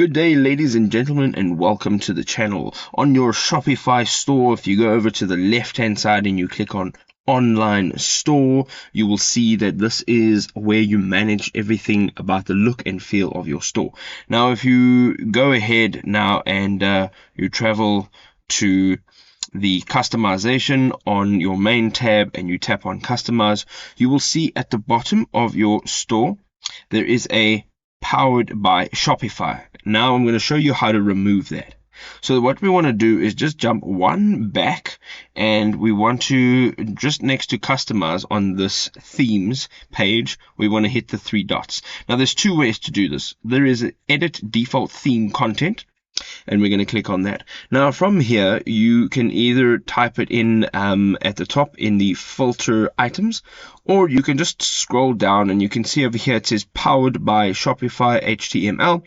Good day, ladies and gentlemen, and welcome to the channel. On your Shopify store, if you go over to the left-hand side and you click on Online Store, you will see that this is where you manage everything about the look and feel of your store. Now, if you go ahead now and you travel to the customization on your main tab and you tap on Customize, you will see at the bottom of your store, there is a Powered by Shopify. Now I'm going to show you how to remove that. So what we want to do is just jump one back, and we want to, just next to Customize on this Themes page, we want to hit the three dots. Now there's two ways to do this. There is an Edit Default Theme Content, and we're going to click on that. Now from here, you can either type it in at the top in the filter items, or you can just scroll down and you can see over here it says Powered by Shopify HTML.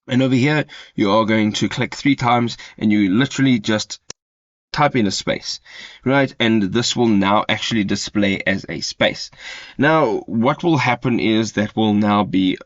And over here, you are going to click 3 times and you literally just type in a space, right? And this will now actually display as a space. Now, what will happen is that will now be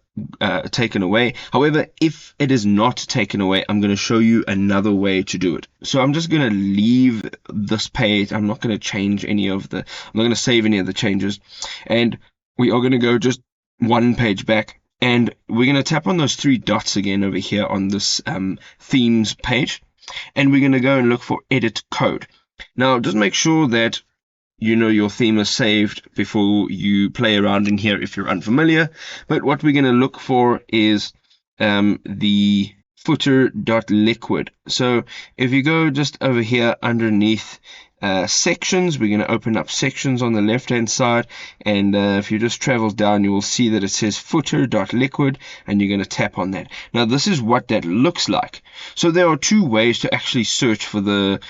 taken away. However, if it is not taken away, I'm going to show you another way to do it. So I'm just going to leave this page. I'm not going to change I'm not going to save any of the changes. And we are going to go just one page back. And we're going to tap on those 3 dots again over here on this themes page. And we're going to go and look for edit code. Now, just make sure that you know your theme is saved before you play around in here if you're unfamiliar. But what we're going to look for is the footer.liquid. So if you go just over here underneath sections, we're going to open up sections on the left hand side, and if you just travel down, you will see that it says footer.liquid, and you're going to tap on that. Now this is what that looks like. So there are 2 ways to actually search for the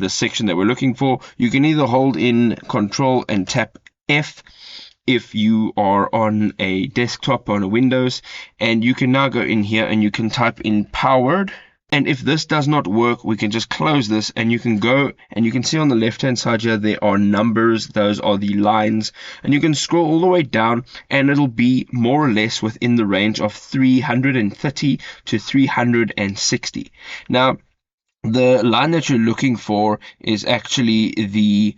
section that we're looking for. You can either hold in Control and tap F if you are on a desktop on a Windows, and you can now go in here and you can type in powered. And if this does not work, we can just close this, and you can go and you can see on the left hand side here there are numbers. Those are the lines, and you can scroll all the way down and it'll be more or less within the range of 330 to 360. Now the line that you're looking for is actually the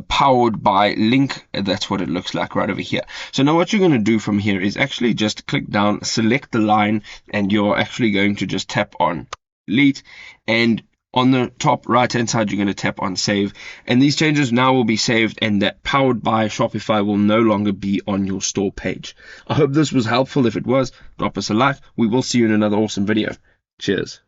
powered by link. That's what it looks like right over here. So now what you're going to do from here is actually just click down, select the line, and you're actually going to just tap on delete, and on the top right hand side you're going to tap on save, and these changes now will be saved, and that Powered by Shopify will no longer be on your store page. I hope this was helpful. If it was, drop us a like. We will see you in another awesome video. Cheers.